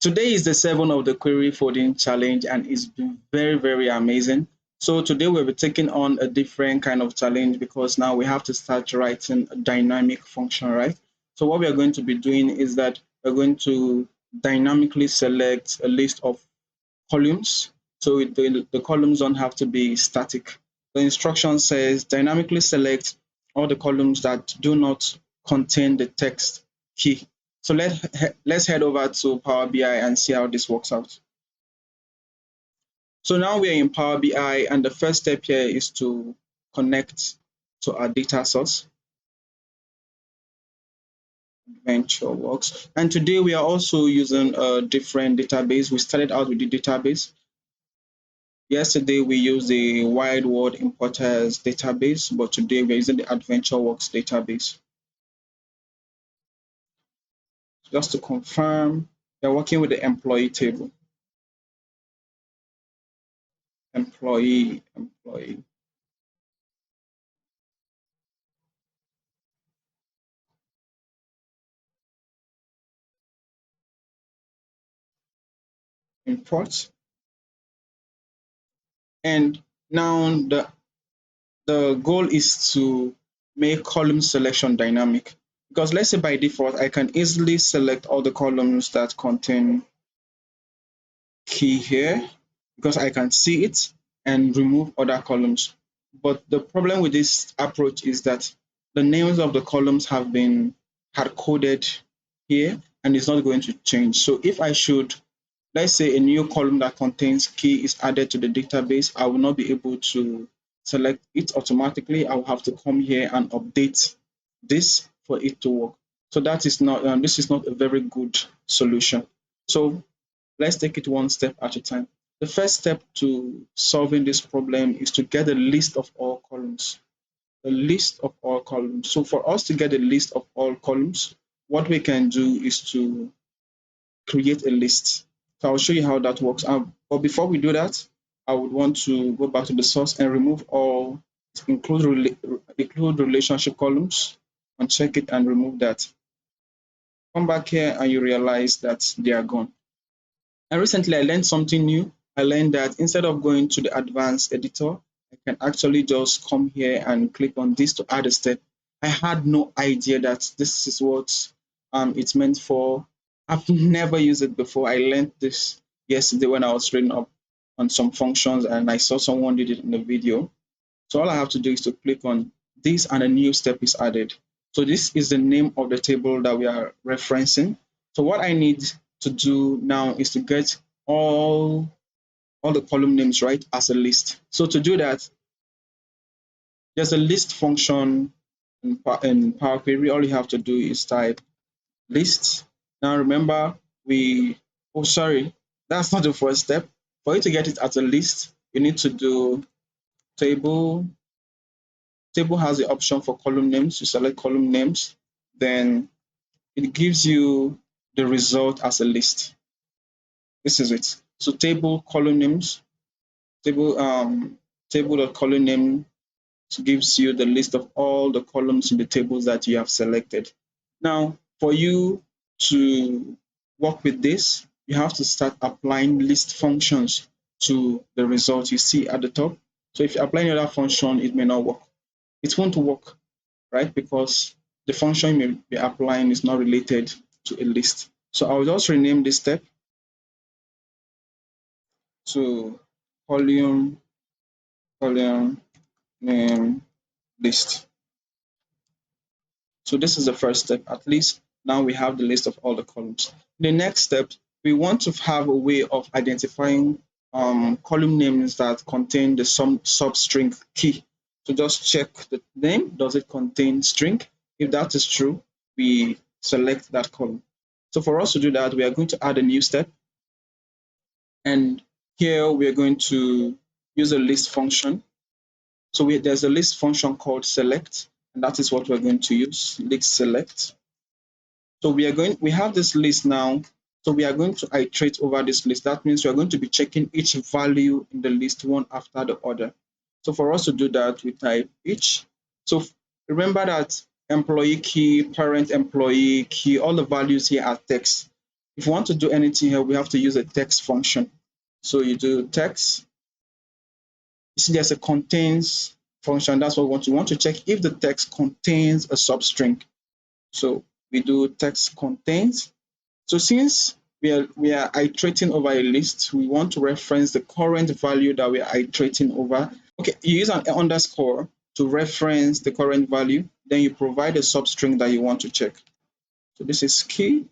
Today is the 7th of the query folding challenge and it's been very, very amazing. So today we'll be taking on a different kind of challenge because now we have to start writing a dynamic function, right? So what we are going to be doing is that we're going to dynamically select a list of columns. So the columns don't have to be static. The instruction says dynamically select all the columns that do not contain the text key. So let's head over to Power BI and see how this works out. So now we're in Power BI and the first step here is to connect to our data source, Venture Works. And today we are also using a different database. We started out with the database. Yesterday we used the Wide World Importers database, but today we're using the AdventureWorks database. Just to confirm, we're working with the employee table. Employee, import. And now the goal is to make column selection dynamic. Because let's say by default, I can easily select all the columns that contain key here because I can see it and remove other columns. But the problem with this approach is that the names of the columns have been hard coded here and it's not going to change. So if I should, let's say a new column that contains key is added to the database, I will not be able to select it automatically. I will have to come here and update this for it to work. So that is not, this is not a very good solution. So let's take it one step at a time. The first step to solving this problem is to get a list of all columns. A list of all columns. So for us to get a list of all columns, what we can do is to create a list. So I'll show you how that works. But before we do that, I would want to go back to the source and remove all include relationship columns, uncheck it and remove that. Come back here and you realize that they are gone. And recently I learned something new. I learned that instead of going to the advanced editor, I can actually just come here and click on this to add a step. I had no idea that this is what it's meant for. I've never used it before. I learned this yesterday when I was reading up on some functions and I saw someone did it in a video. So all I have to do is to click on this and a new step is added. So this is the name of the table that we are referencing. So what I need to do now is to get all the column names right as a list. So to do that, there's a list function in Power Query. All you have to do is type list. Now remember oh sorry, that's not the first step. For you to get it as a list, you need to do table. Table has the option for column names. You select column names, then it gives you the result as a list. This is it. So table column names, table.column name gives you the list of all the columns in the tables that you have selected. Now, for you to work with this, you have to start applying list functions to the result you see at the top. So if you apply another function, it may not work. It won't work, right? Because the function you may be applying is not related to a list. So I'll just rename this step to column name list. So this is the first step. At least now we have the list of all the columns. The next step, we want to have a way of identifying column names that contain the substring key. So just check the name. Does it contain string? If that is true, we select that column. So for us to do that, we are going to add a new step. And here we are going to use a list function. So there's a list function called select, and that is what we're going to use, list select. So we have this list now. So we are going to iterate over this list. That means we are going to be checking each value in the list one after the other. So for us to do that, we type each. So remember that employee key, parent employee key, all the values here are text. If you want to do anything here, we have to use a text function. So you do text. You see there's a contains function. That's what we want. You want to check if the text contains a substring. So we do text contains. So since we are iterating over a list, we want to reference the current value that we are iterating over. Okay, you use an underscore to reference the current value. Then you provide a substring that you want to check. So this is key,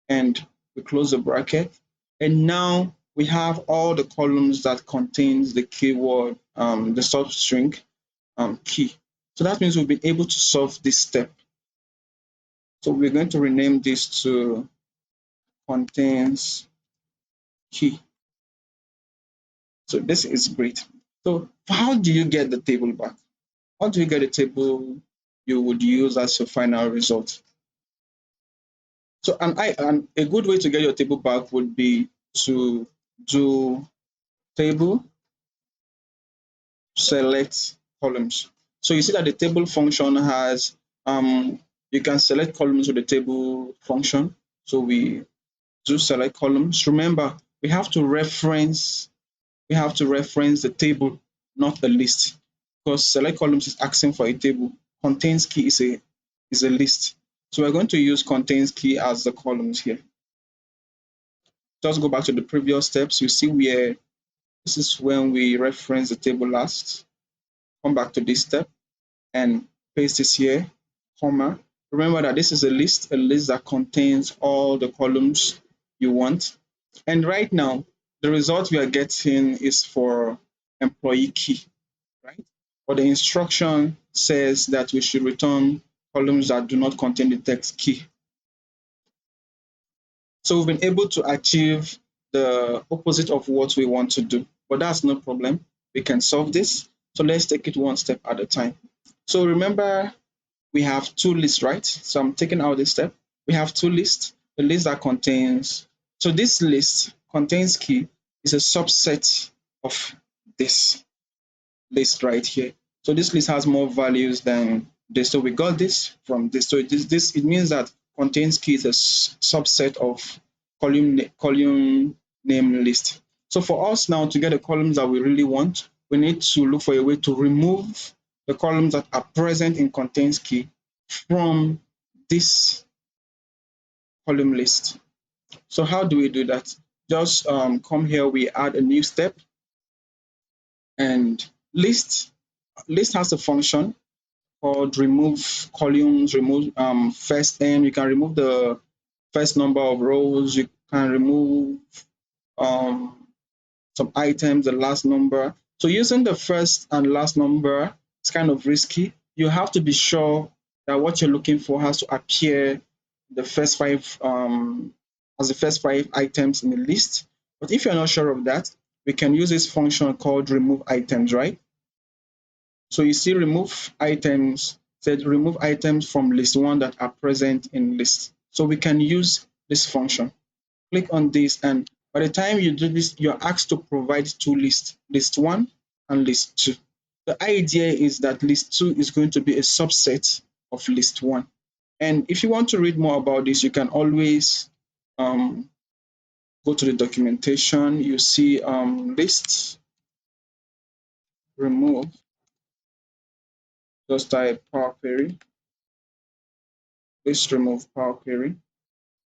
and we close the bracket. And now we have all the columns that contains the keyword, the substring key. So that means we've been able to solve this step. So we're going to rename this to contains key. So this is great. So how do you get the table back? How do you get a table you would use as your final result? So and a good way to get your table back would be to do table select columns. So you see that the table function has you can select columns with the table function. So we do select columns. Remember, we have to reference the table, not the list, because select columns is asking for a table. Contains key is a list. So we're going to use contains key as the columns here. Just go back to the previous steps. You see where this is when we reference the table last. Come back to this step and paste this here, comma. Remember that this is a list that contains all the columns you want. And right now, the result we are getting is for employee key, right? But the instruction says that we should return columns that do not contain the text key. So we've been able to achieve the opposite of what we want to do, but that's no problem. We can solve this. So let's take it one step at a time. So remember, we have two lists, right? So I'm taking out this step. We have two lists. The list that contains, so this list contains key is a subset of this list right here. So this list has more values than this. So we got this from this. So it means that contains key is a subset of column name list. So for us now to get the columns that we really want, we need to look for a way to remove the columns that are present in contains key from this column list. So how do we do that? Just come here, we add a new step, and list has a function called remove columns, remove first name. You can remove the first number of rows. You can remove um, some items, the last number. So using the first and last number is kind of risky. You have to be sure that what you're looking for has to appear the first five as the first five items in the list. But if you're not sure of that, we can use this function called remove items, right? So you see remove items, said remove items from list one that are present in list. So we can use this function. Click on this, and by the time you do this, you're asked to provide two lists, list one and list two. The idea is that list two is going to be a subset of list one. And if you want to read more about this, you can always go to the documentation. You see list remove, just type Power Query, list remove Power Query,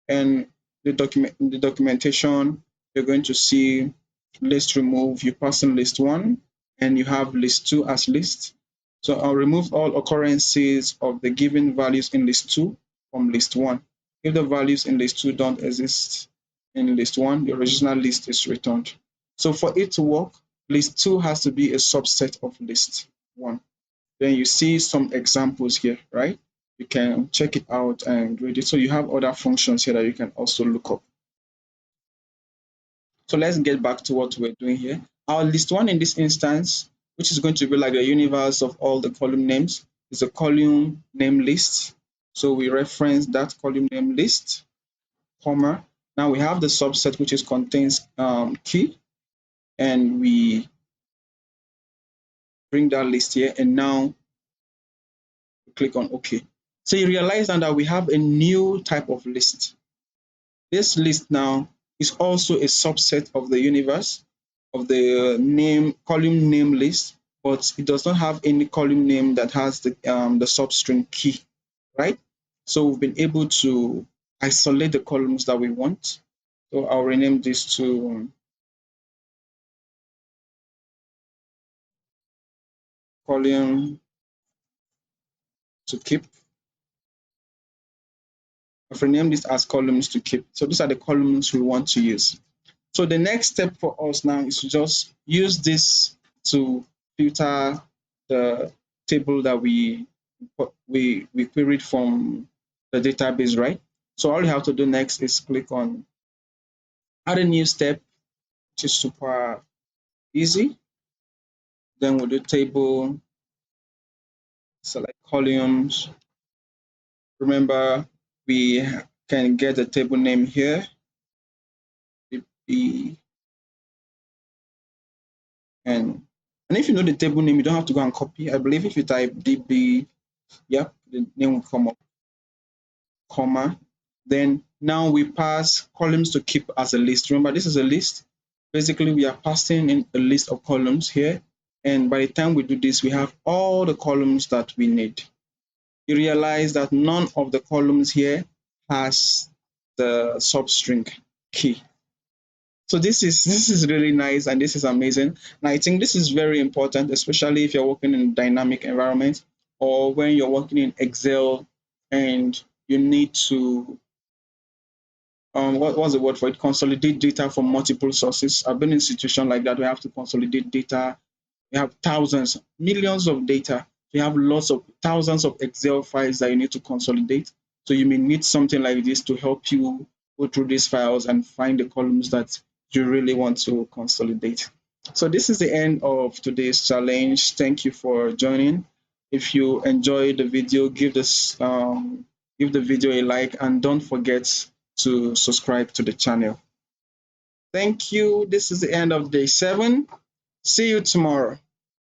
and the documentation, you're going to see list remove. You pass in list one, and you have list two as list. So I'll remove all occurrences of the given values in list two from list one. If the values in list two don't exist in list one, the original list is returned. So for it to work, list two has to be a subset of list one. Then you see some examples here, right? You can check it out and read it. So you have other functions here that you can also look up. So let's get back to what we're doing here. Our list one in this instance, which is going to be like the universe of all the column names, is a column name list. So we reference that column name list, comma. Now we have the subset which is contains key, and we bring that list here, and now click on OK. So you realize now that we have a new type of list. This list now is also a subset of the universe of the name column name list, but it does not have any column name that has the substring key, right? So we've been able to isolate the columns that we want. So I'll rename this to column to keep. I've renamed this as columns to keep. So these are the columns we want to use. So the next step for us now is to just use this to filter the table that we queried from the database, right? So all you have to do next is click on add a new step, which is super easy. Then we'll do table, select columns. Remember, we can get the table name here. The and if you know the table name, you don't have to go and copy. I believe if you type db, yep, the name will come up, comma. Then now we pass columns to keep as a list. Remember, this is a list. Basically, we are passing in a list of columns here. And by the time we do this, we have all the columns that we need. You realize that none of the columns here has the substring key. So this is really nice and this is amazing. And I think this is very important, especially if you're working in a dynamic environment or when you're working in Excel and you need to what was the word for it? Consolidate data from multiple sources. I've been in a situation like that. We have to consolidate data. We have thousands, millions of data. You have lots of thousands of Excel files that you need to consolidate. So you may need something like this to help you go through these files and find the columns that you really want to consolidate. So this is the end of today's challenge. Thank you for joining. If you enjoyed the video, give the video a like and don't forget to subscribe to the channel. Thank you. This is the end of day 7. See you tomorrow.